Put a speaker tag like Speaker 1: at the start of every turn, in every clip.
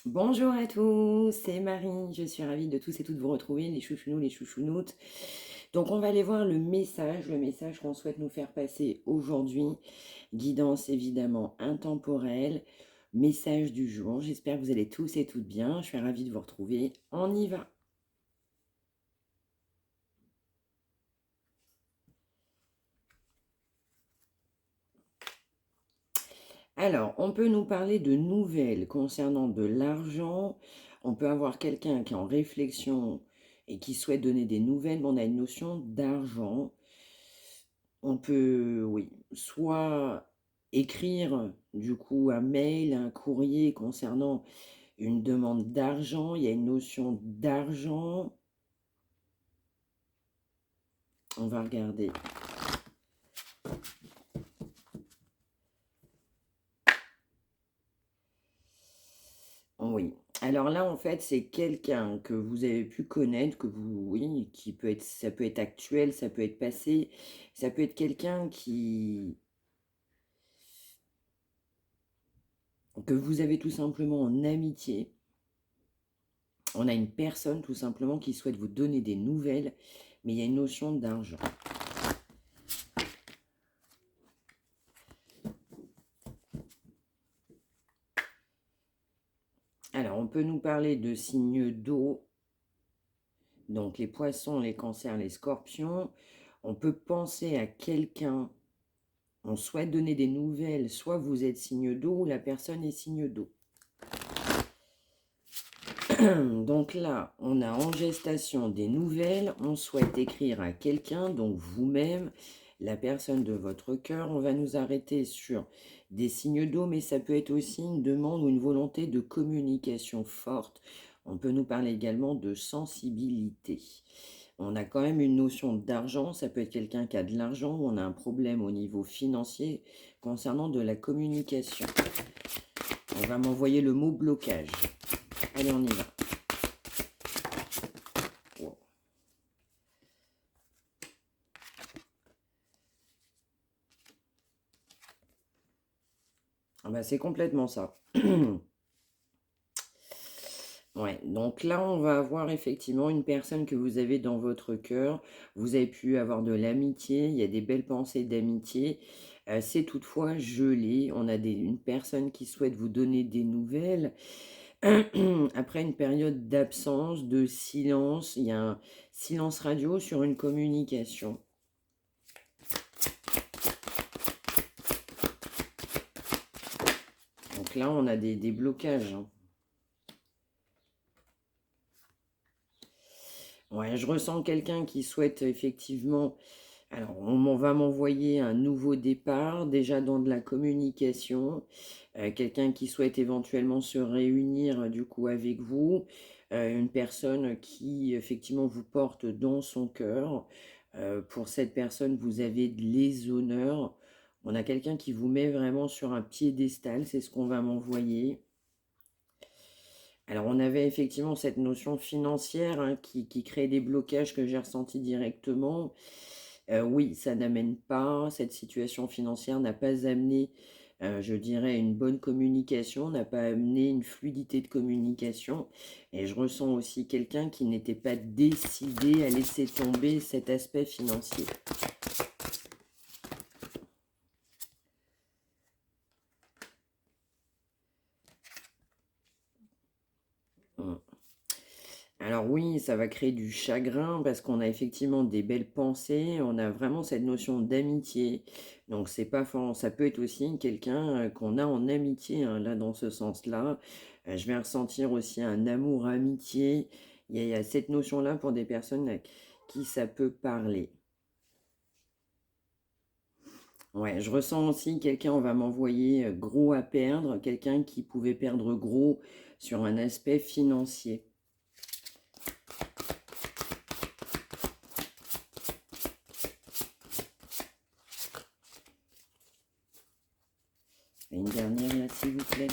Speaker 1: Bonjour à tous, c'est Marie, je suis ravie de tous et toutes vous retrouver, les chouchounous, les chouchounoutes. Donc on va aller voir le message qu'on souhaite nous faire passer aujourd'hui. Guidance évidemment intemporelle, message du jour. J'espère que vous allez tous et toutes bien, je suis ravie de vous retrouver. On y va. Alors, on peut nous parler de nouvelles concernant de l'argent. On peut avoir quelqu'un qui est en réflexion et qui souhaite donner des nouvelles, mais on a une notion d'argent. On peut, oui, soit écrire du coup un mail, un courrier concernant une demande d'argent. Il y a une notion d'argent. On va regarder. Oui. Alors là, en fait, c'est quelqu'un que vous avez pu connaître, que vous, oui, qui peut être, ça peut être actuel, ça peut être passé, ça peut être quelqu'un que vous avez tout simplement en amitié. On a une personne tout simplement qui souhaite vous donner des nouvelles, mais il y a une notion d'argent. Alors, on peut nous parler de signes d'eau, donc les poissons, les cancers, les scorpions. On peut penser à quelqu'un, on souhaite donner des nouvelles, soit vous êtes signe d'eau ou la personne est signe d'eau. Donc là, on a en gestation des nouvelles, on souhaite écrire à quelqu'un, donc vous-même, la personne de votre cœur. On va nous arrêter sur des signes d'eau, mais ça peut être aussi une demande ou une volonté de communication forte. On peut nous parler également de sensibilité. On a quand même une notion d'argent, ça peut être quelqu'un qui a de l'argent ou on a un problème au niveau financier concernant de la communication. On va m'envoyer le mot blocage. Allez, on y va. Wow. Ah bah, c'est complètement ça. Ouais, donc là, on va avoir effectivement une personne que vous avez dans votre cœur. Vous avez pu avoir de l'amitié, il y a des belles pensées d'amitié. C'est toutefois gelé. On a une personne qui souhaite vous donner des nouvelles. Après une période d'absence, de silence, il y a un silence radio sur une communication. Donc là, on a des blocages, hein. Ouais, je ressens quelqu'un qui souhaite effectivement. Alors, on va m'envoyer un nouveau départ, déjà dans de la communication. Quelqu'un qui souhaite éventuellement se réunir du coup avec vous. Une personne qui effectivement vous porte dans son cœur. Pour cette personne, vous avez les honneurs. On a quelqu'un qui vous met vraiment sur un piédestal, c'est ce qu'on va m'envoyer. Alors, on avait effectivement cette notion financière, hein, qui crée des blocages que j'ai ressentis directement. Oui, ça n'amène pas, cette situation financière n'a pas amené, je dirais, une bonne communication, n'a pas amené une fluidité de communication. Et je ressens aussi quelqu'un qui n'était pas décidé à laisser tomber cet aspect financier. Mmh. Alors oui, ça va créer du chagrin parce qu'on a effectivement des belles pensées, on a vraiment cette notion d'amitié. Donc c'est pas ça peut être aussi quelqu'un qu'on a en amitié, hein, là dans ce sens-là. Je vais ressentir aussi un amour amitié. Il y a cette notion-là pour des personnes à qui ça peut parler. Ouais, je ressens aussi quelqu'un, on va m'envoyer gros à perdre, quelqu'un qui pouvait perdre gros sur un aspect financier. Et une dernière là, s'il vous plaît.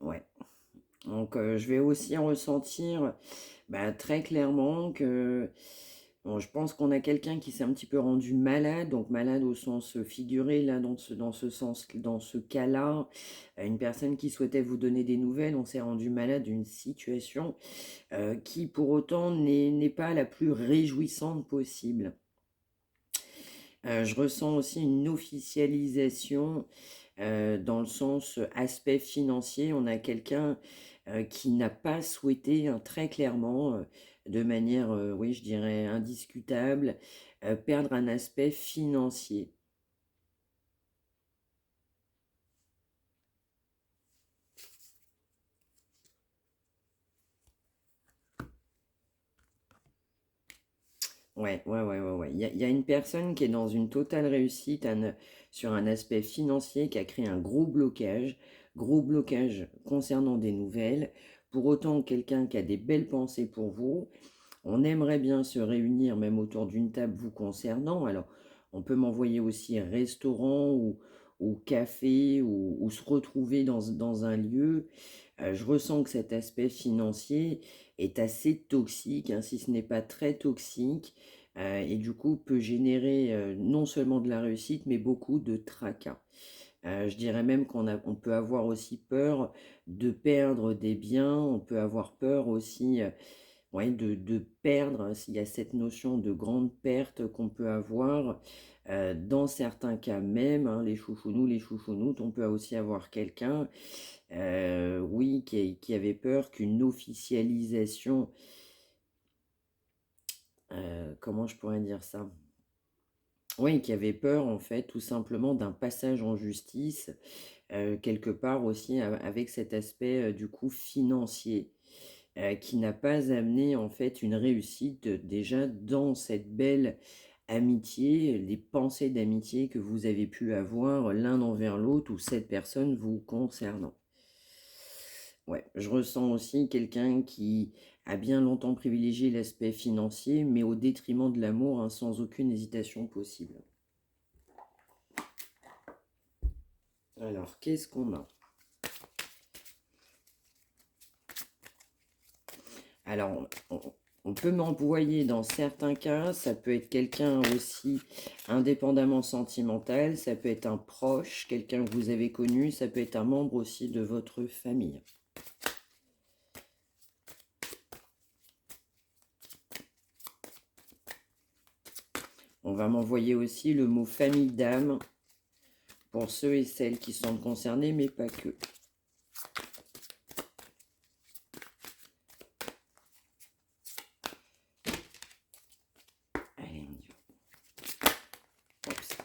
Speaker 1: Ouais. Donc je vais aussi ressentir Bah, très clairement que bon, je pense qu'on a quelqu'un qui s'est un petit peu rendu malade, donc malade au sens figuré, là, dans ce sens, dans ce cas-là, une personne qui souhaitait vous donner des nouvelles, on s'est rendu malade d'une situation qui, pour autant, n'est pas la plus réjouissante possible. Je ressens aussi une officialisation dans le sens aspect financier. On a quelqu'un qui n'a pas souhaité très clairement, de manière, oui, je dirais indiscutable, perdre un aspect financier. Ouais, ouais, ouais, ouais, ouais. Il y a une personne qui est dans une totale réussite sur un aspect financier qui a créé un gros blocage concernant des nouvelles. Pour autant, quelqu'un qui a des belles pensées pour vous, on aimerait bien se réunir même autour d'une table vous concernant. Alors, on peut m'envoyer aussi restaurant ou café ou se retrouver dans un lieu. Je ressens que cet aspect financier est assez toxique, hein, si ce n'est pas très toxique, et du coup peut générer non seulement de la réussite, mais beaucoup de tracas. Je dirais même on peut avoir aussi peur de perdre des biens, on peut avoir peur aussi ouais, de perdre, hein, s'il y a cette notion de grande perte qu'on peut avoir. Dans certains cas même, hein, les chouchounoutes, on peut aussi avoir quelqu'un, oui, qui avait peur qu'une officialisation, comment je pourrais dire ça? Oui, qui avait peur en fait tout simplement d'un passage en justice, quelque part aussi avec cet aspect du coup financier. Qui n'a pas amené en fait une réussite déjà dans cette belle amitié, les pensées d'amitié que vous avez pu avoir l'un envers l'autre ou cette personne vous concernant. Ouais, je ressens aussi quelqu'un qui a bien longtemps privilégié l'aspect financier, mais au détriment de l'amour, hein, sans aucune hésitation possible. Alors, qu'est-ce qu'on a? Alors, on peut m'envoyer dans certains cas, ça peut être quelqu'un aussi indépendamment sentimental, ça peut être un proche, quelqu'un que vous avez connu, ça peut être un membre aussi de votre famille. On va m'envoyer aussi le mot famille d'âme pour ceux et celles qui sont concernés, mais pas que. Allez, on y va. Oups.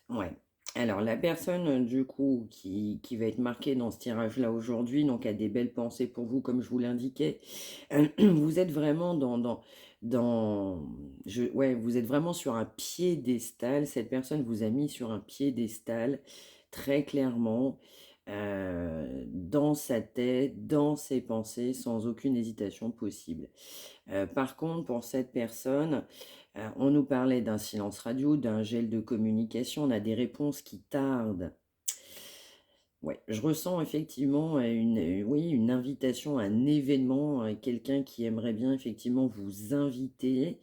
Speaker 1: Ouais. Alors, la personne, du coup, qui va être marquée dans ce tirage-là aujourd'hui, donc a des belles pensées pour vous, comme je vous l'indiquais, vous êtes vraiment ouais, vous êtes vraiment sur un piédestal. Cette personne vous a mis sur un piédestal, très clairement, dans sa tête, dans ses pensées, sans aucune hésitation possible. Par contre, pour cette personne, on nous parlait d'un silence radio, d'un gel de communication, on a des réponses qui tardent. Ouais, je ressens effectivement oui, une invitation, un événement, quelqu'un qui aimerait bien effectivement vous inviter.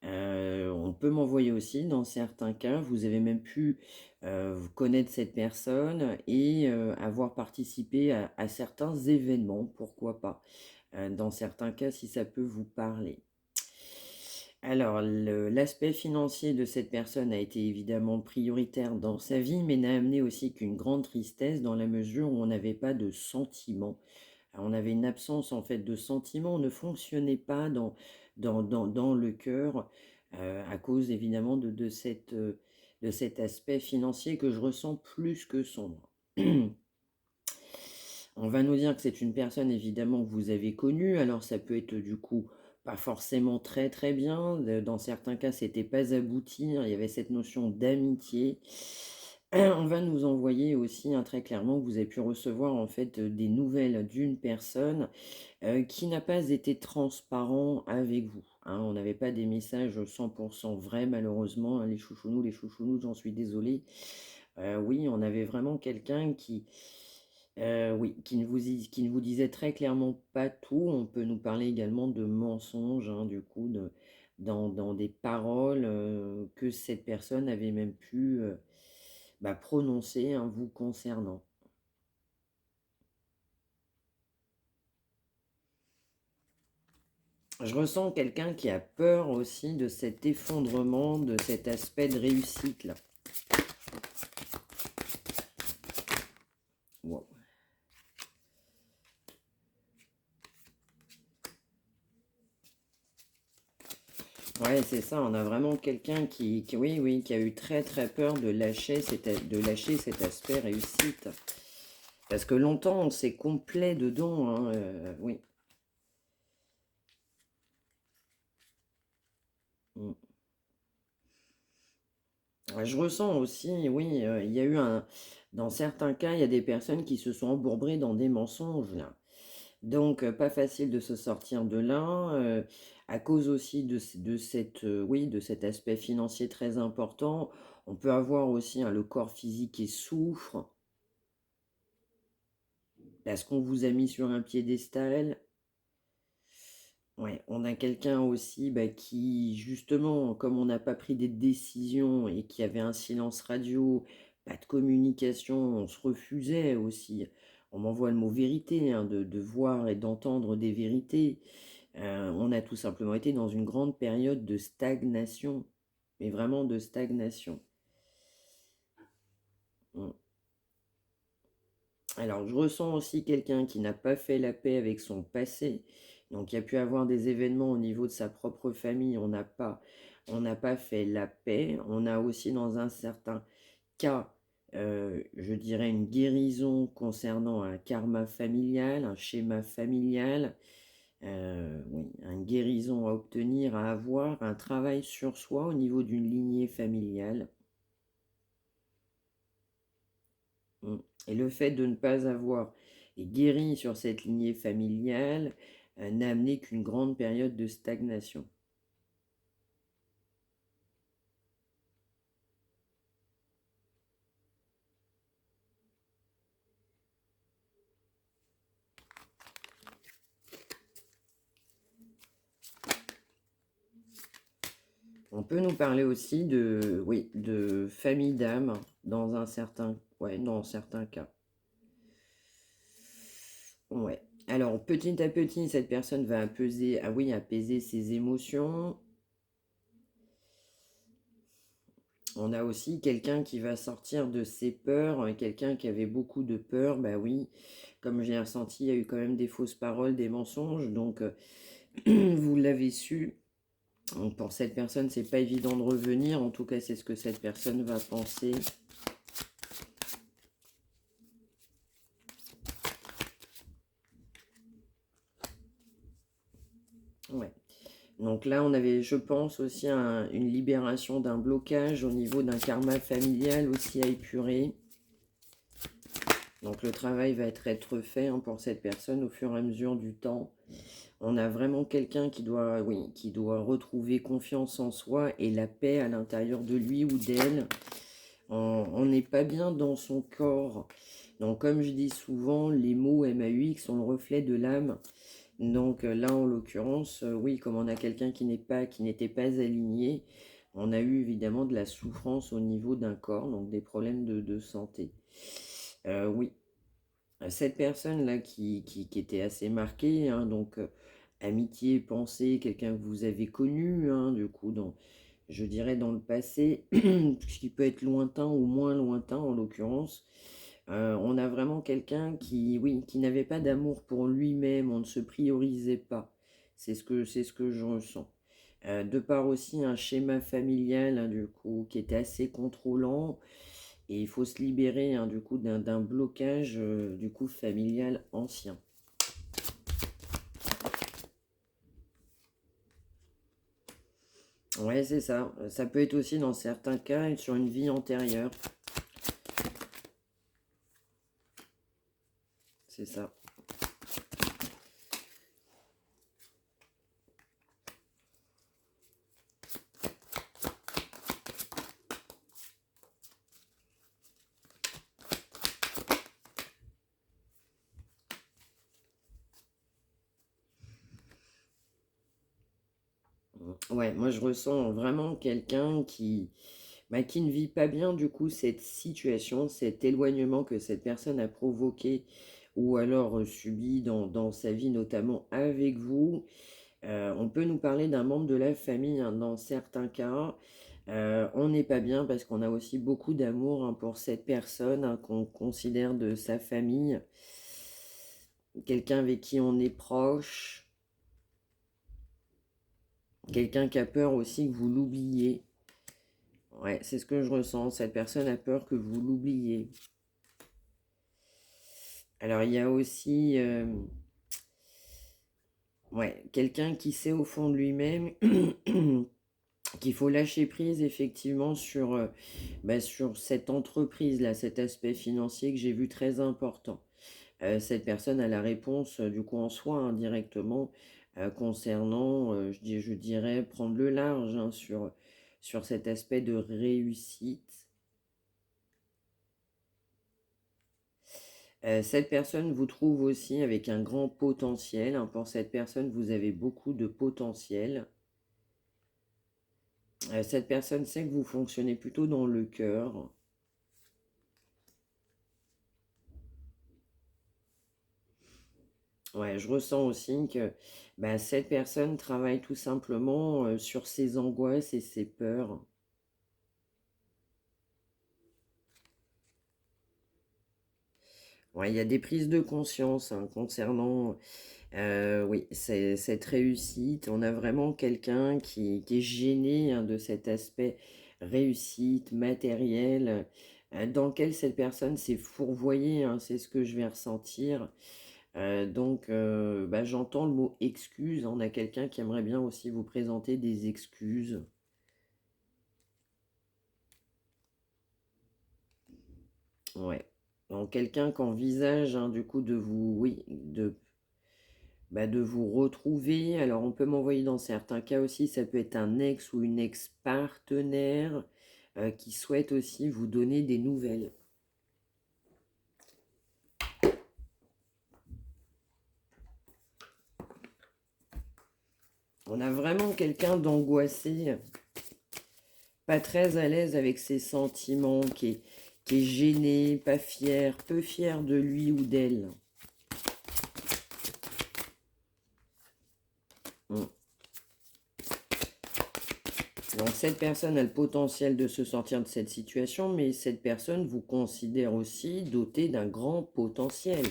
Speaker 1: On peut m'envoyer aussi, dans certains cas, vous avez même pu vous connaître cette personne et avoir participé à certains événements, pourquoi pas. Dans certains cas, si ça peut vous parler. Alors, l'aspect financier de cette personne a été évidemment prioritaire dans sa vie, mais n'a amené aussi qu'une grande tristesse dans la mesure où on n'avait pas de sentiments. On avait une absence en fait de sentiments, on ne fonctionnait pas dans le cœur à cause évidemment de cet aspect financier que je ressens plus que sombre. On va nous dire que c'est une personne évidemment que vous avez connue, alors ça peut être du coup pas forcément très très bien, dans certains cas c'était pas abouti, hein, il y avait cette notion d'amitié. On va nous envoyer aussi, hein, très clairement, que vous avez pu recevoir en fait des nouvelles d'une personne qui n'a pas été transparent avec vous, hein. On n'avait pas des messages 100% vrais malheureusement, hein, les chouchounous, j'en suis désolée. Oui, on avait vraiment quelqu'un qui, oui, qui ne vous disait très clairement pas tout. On peut nous parler également de mensonges, hein, du coup, dans des paroles que cette personne avait même pu bah, prononcer, hein, vous concernant. Je ressens quelqu'un qui a peur aussi de cet effondrement, de cet aspect de réussite là. Wow. Ouais, c'est ça, on a vraiment quelqu'un oui, oui, qui a eu très très peur de lâcher cet aspect réussite. Parce que longtemps, on s'est complet dedans, hein, oui. Mm. Ouais, je ressens aussi, oui, il y a eu dans certains cas, il y a des personnes qui se sont embourbées dans des mensonges, là. Donc, pas facile de se sortir de là, à cause aussi oui, de cet aspect financier très important. On peut avoir aussi, hein, le corps physique qui souffre, parce qu'on vous a mis sur un piédestal. Ouais, on a quelqu'un aussi bah, qui, justement, comme on n'a pas pris des décisions et qu'il y avait un silence radio, pas de communication, on se refusait aussi. On m'envoie le mot vérité, hein, de voir et d'entendre des vérités. On a tout simplement été dans une grande période de stagnation, mais vraiment de stagnation. Mm. Alors, je ressens aussi quelqu'un qui n'a pas fait la paix avec son passé. Donc, il y a pu avoir des événements au niveau de sa propre famille. On n'a pas fait la paix. On a aussi, dans un certain cas, je dirais, une guérison concernant un karma familial, un schéma familial. Oui, une guérison à obtenir, à avoir, un travail sur soi au niveau d'une lignée familiale. Mm. Et le fait de ne pas avoir guéri sur cette lignée familiale n'a amené qu'une grande période de stagnation. On peut nous parler aussi de, oui, de famille d'âme ouais, dans certains cas. Ouais. Alors, petit à petit, cette personne va apaiser ses émotions. On a aussi quelqu'un qui va sortir de ses peurs, quelqu'un qui avait beaucoup de peurs, bah oui, comme j'ai ressenti, il y a eu quand même des fausses paroles, des mensonges, donc vous l'avez su. Donc, pour cette personne, c'est pas évident de revenir, en tout cas c'est ce que cette personne va penser. Ouais. Donc là, on avait, je pense, aussi une libération d'un blocage au niveau d'un karma familial aussi à épurer. Donc le travail va être fait, hein, pour cette personne au fur et à mesure du temps. On a vraiment quelqu'un qui doit, oui, qui doit retrouver confiance en soi et la paix à l'intérieur de lui ou d'elle. On n'est pas bien dans son corps. Donc comme je dis souvent, les mots MAUX sont le reflet de l'âme. Donc là, en l'occurrence, oui, comme on a quelqu'un qui n'était pas aligné, on a eu évidemment de la souffrance au niveau d'un corps, donc des problèmes de santé. Oui, cette personne-là qui était assez marquée, hein, donc amitié, pensée, quelqu'un que vous avez connu, hein, du coup, je dirais dans le passé, ce qui peut être lointain ou moins lointain en l'occurrence. On a vraiment quelqu'un qui, oui, qui n'avait pas d'amour pour lui-même, on ne se priorisait pas. C'est ce que je ressens. De par aussi un schéma familial, hein, du coup, qui était assez contrôlant, et il faut se libérer, hein, du coup, d'un blocage, du coup, familial ancien. Ouais, c'est ça. Ça peut être aussi dans certains cas sur une vie antérieure. c'est ça. Ouais, moi je ressens vraiment quelqu'un qui ne vit pas bien du coup cette situation, cet éloignement que cette personne a provoqué ou alors subi dans sa vie, notamment avec vous. On peut nous parler d'un membre de la famille, hein, dans certains cas. On n'est pas bien parce qu'on a aussi beaucoup d'amour, hein, pour cette personne, hein, qu'on considère de sa famille, quelqu'un avec qui on est proche, quelqu'un qui a peur aussi que vous l'oubliez. Ouais, c'est ce que je ressens. Cette personne a peur que vous l'oubliez. Alors, il y a aussi ouais, quelqu'un qui sait au fond de lui-même qu'il faut lâcher prise effectivement sur cette entreprise-là, cet aspect financier que j'ai vu très important. Cette personne a la réponse du coup en soi, hein, directement, concernant, je dirais, prendre le large, hein, sur cet aspect de réussite. Cette personne vous trouve aussi avec un grand potentiel, hein. Pour cette personne, vous avez beaucoup de potentiel. Cette personne sait que vous fonctionnez plutôt dans le cœur. Ouais, je ressens aussi que bah, cette personne travaille tout simplement sur ses angoisses et ses peurs. Ouais, il y a des prises de conscience, hein, concernant oui, cette réussite. On a vraiment quelqu'un qui est gêné, hein, de cet aspect réussite matérielle, dans lequel cette personne s'est fourvoyée, hein, c'est ce que je vais ressentir. Donc, bah, j'entends le mot excuse. On a quelqu'un qui aimerait bien aussi vous présenter des excuses. Ouais. Donc, quelqu'un qui envisage, hein, du coup, de vous, oui, de vous retrouver. Alors, on peut m'envoyer dans certains cas aussi, ça peut être un ex ou une ex-partenaire qui souhaite aussi vous donner des nouvelles. On a vraiment quelqu'un d'angoissé, pas très à l'aise avec ses sentiments, qui est gêné, pas fier, peu fier de lui ou d'elle. Mm. Donc cette personne a le potentiel de se sortir de cette situation, mais cette personne vous considère aussi doté d'un grand potentiel.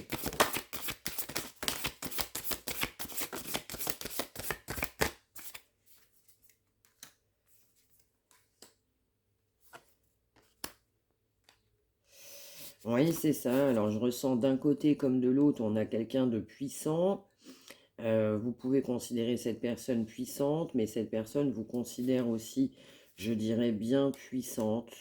Speaker 1: Oui, c'est ça. Alors je ressens d'un côté comme de l'autre, on a quelqu'un de puissant. Vous pouvez considérer cette personne puissante, mais cette personne vous considère aussi, je dirais, bien puissante.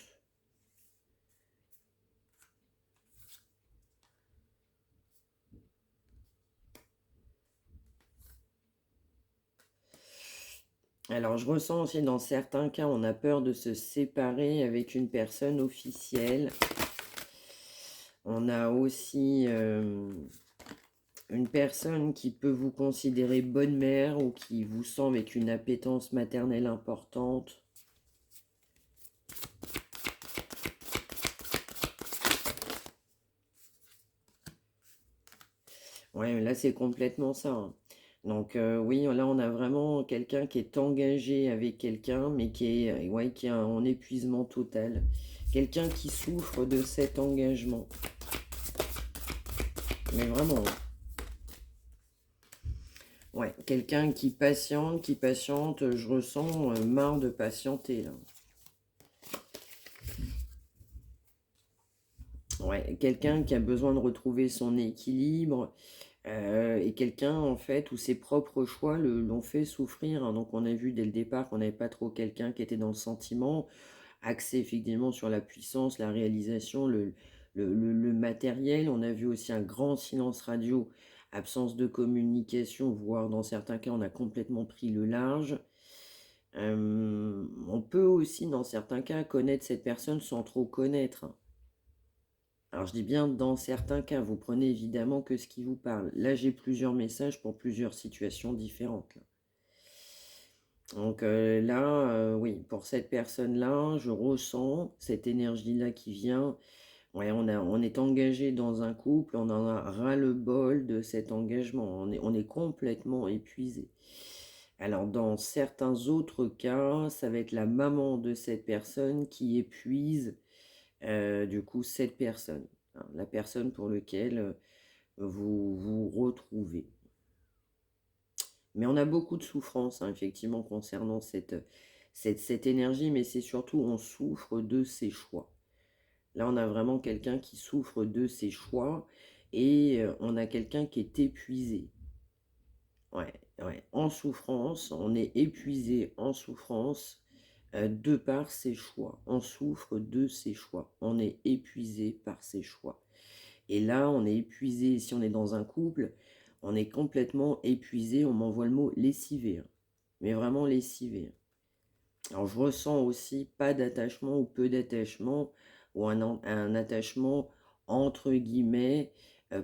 Speaker 1: Alors, je ressens aussi dans certains cas, on a peur de se séparer avec une personne officielle. On a aussi une personne qui peut vous considérer bonne mère ou qui vous sent avec une appétence maternelle importante. Ouais, mais là, c'est complètement ça, hein. Donc, oui, là, on a vraiment quelqu'un qui est engagé avec quelqu'un, mais ouais, qui est en épuisement total. Quelqu'un qui souffre de cet engagement. Mais vraiment, ouais, quelqu'un qui patiente, je ressens marre de patienter, là. Ouais, quelqu'un qui a besoin de retrouver son équilibre, et quelqu'un, en fait, où ses propres choix l'ont fait souffrir, hein. Donc, on a vu dès le départ qu'on n'avait pas trop quelqu'un qui était dans le sentiment, axé effectivement sur la puissance, la réalisation, le matériel. On a vu aussi un grand silence radio, absence de communication, voire dans certains cas, on a complètement pris le large. On peut aussi, dans certains cas, connaître cette personne sans trop connaître. Alors, je dis bien dans certains cas, vous prenez évidemment que ce qui vous parle. Là, j'ai plusieurs messages pour plusieurs situations différentes. Donc là, oui, pour cette personne-là, je ressens cette énergie-là qui vient. Ouais, on est engagé dans un couple, on en a ras-le-bol de cet engagement, on est complètement épuisé. Alors, dans certains autres cas, ça va être la maman de cette personne qui épuise, du coup, cette personne, hein, la personne pour laquelle vous vous retrouvez. Mais on a beaucoup de souffrance, hein, effectivement, concernant cette énergie, mais c'est surtout, on souffre de ses choix. Là, on a vraiment quelqu'un qui souffre de ses choix et on a quelqu'un qui est épuisé. Ouais, ouais, en souffrance, on est épuisé en souffrance de par ses choix. On souffre de ses choix. On est épuisé par ses choix. Et là, on est épuisé, si on est dans un couple, on est complètement épuisé, on m'envoie le mot lessivé, hein. Mais vraiment lessivé, hein. Alors, je ressens aussi pas d'attachement ou peu d'attachement, ou un attachement entre guillemets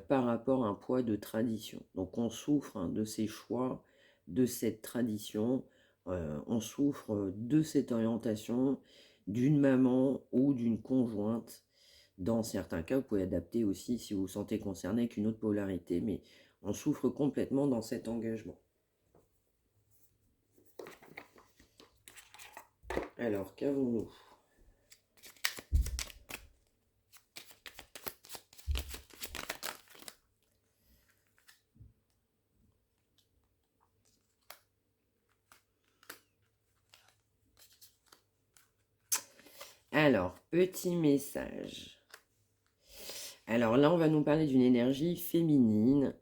Speaker 1: par rapport à un poids de tradition. Donc, on souffre, hein, de ces choix, de cette tradition, on souffre de cette orientation d'une maman ou d'une conjointe. Dans certains cas, vous pouvez adapter aussi si vous vous sentez concerné avec une autre polarité, mais on souffre complètement dans cet engagement. Alors, qu'avons-nous? Alors, petit message. Alors là, on va nous parler d'une énergie féminine.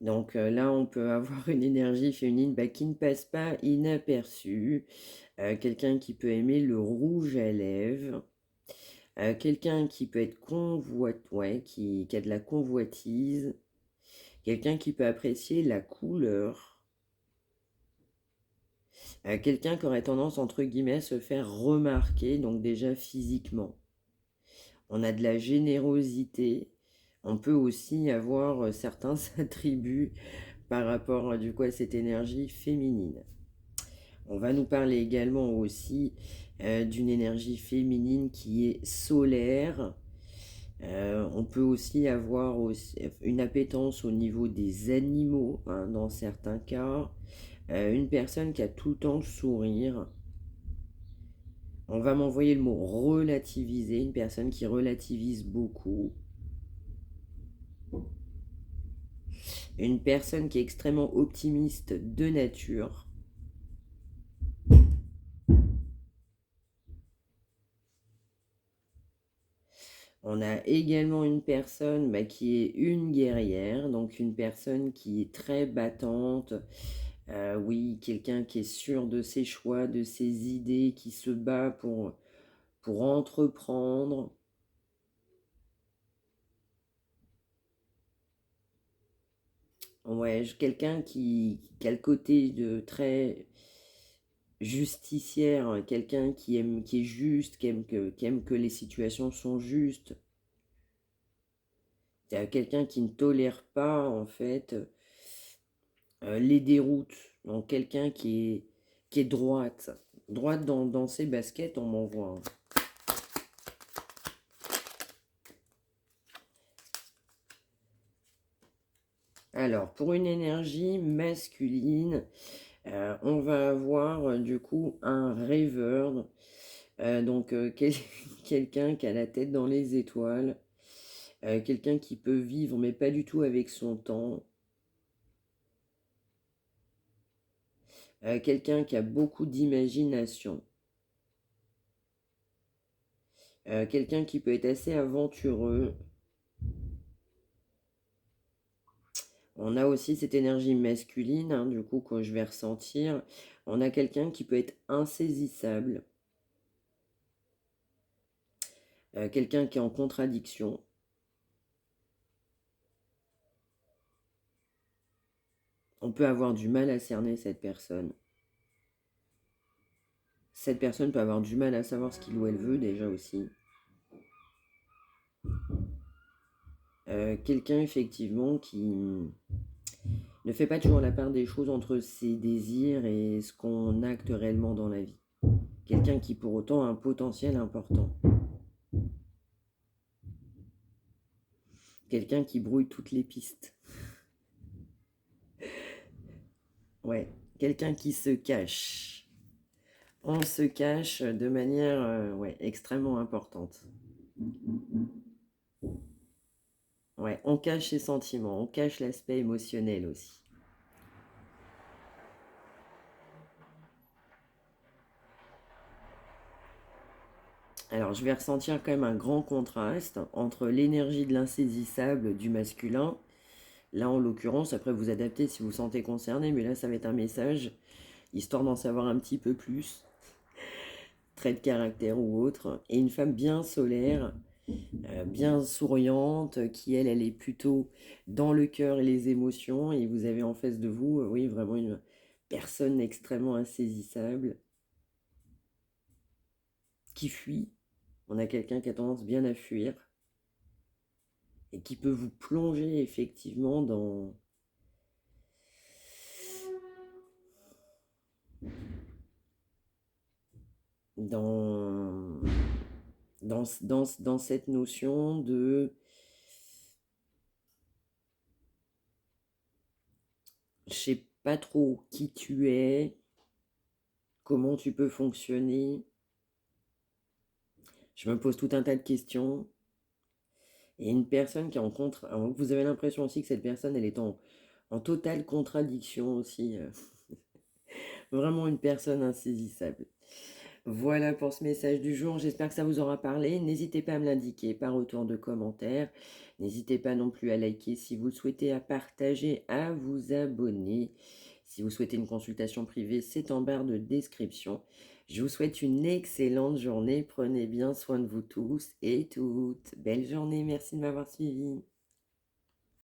Speaker 1: Donc là, on peut avoir une énergie féminine qui ne passe pas inaperçue. Quelqu'un qui peut aimer le rouge à lèvres. Quelqu'un qui peut être ouais, qui a de la convoitise. Quelqu'un qui peut apprécier la couleur. Quelqu'un qui aurait tendance, entre guillemets, à se faire remarquer, donc déjà physiquement. On a de la générosité. On peut aussi avoir certains attributs par rapport du coup à cette énergie féminine. On va nous parler également aussi d'une énergie féminine qui est solaire. On peut aussi avoir une appétence au niveau des animaux, hein, dans certains cas. Une personne qui a tout le temps le sourire. On va m'envoyer le mot relativiser, une personne qui relativise beaucoup. Une personne qui est extrêmement optimiste de nature. On a également une personne qui est une guerrière, donc une personne qui est très battante. Oui, quelqu'un qui est sûr de ses choix, de ses idées, qui se bat pour entreprendre. Ouais, quelqu'un qui a le côté de très justicière, quelqu'un qui aime, qui est juste, qui aime que les situations sont justes. Quelqu'un qui ne tolère pas, en fait, les déroutes. Donc, quelqu'un qui est droite. Droite dans ses baskets, on m'envoie, hein. Alors, pour une énergie masculine, on va avoir du coup un rêveur. Donc, quelqu'un qui a la tête dans les étoiles. Quelqu'un qui peut vivre, mais pas du tout avec son temps. Quelqu'un qui a beaucoup d'imagination. Quelqu'un qui peut être assez aventureux. On a aussi cette énergie masculine, hein, du coup, que je vais ressentir. On a quelqu'un qui peut être insaisissable. Quelqu'un qui est en contradiction. On peut avoir du mal à cerner cette personne. Cette personne peut avoir du mal à savoir ce qu'il ou elle veut déjà aussi. Quelqu'un effectivement qui ne fait pas toujours la part des choses entre ses désirs et ce qu'on acte réellement dans la vie. Quelqu'un qui pour autant a un potentiel important. Quelqu'un qui brouille toutes les pistes. Ouais, quelqu'un qui se cache. On se cache de manière ouais, extrêmement importante. Ouais, on cache ses sentiments, on cache l'aspect émotionnel aussi. Alors, je vais ressentir quand même un grand contraste entre l'énergie de l'insaisissable du masculin. Là, en l'occurrence, après vous adaptez si vous vous sentez concerné, mais là, ça va être un message, histoire d'en savoir un petit peu plus, trait de caractère ou autre. Et une femme bien solaire, bien souriante, qui elle est plutôt dans le cœur et les émotions. Et vous avez en face de vous, oui, vraiment une personne extrêmement insaisissable, qui fuit. On a quelqu'un qui a tendance bien à fuir et qui peut vous plonger effectivement dans, dans cette notion de je sais pas trop qui tu es, comment tu peux fonctionner. Je me pose tout un tas de questions. Et une personne qui est en contre... Alors, vous avez l'impression aussi que cette personne, elle est en totale contradiction aussi. Vraiment une personne insaisissable. Voilà pour ce message du jour. J'espère que ça vous aura parlé. N'hésitez pas à me l'indiquer par retour de commentaires. N'hésitez pas non plus à liker si vous le souhaitez, à partager, à vous abonner. Si vous souhaitez une consultation privée, c'est en barre de description. Je vous souhaite une excellente journée. Prenez bien soin de vous tous et toutes. Belle journée. Merci de m'avoir suivi.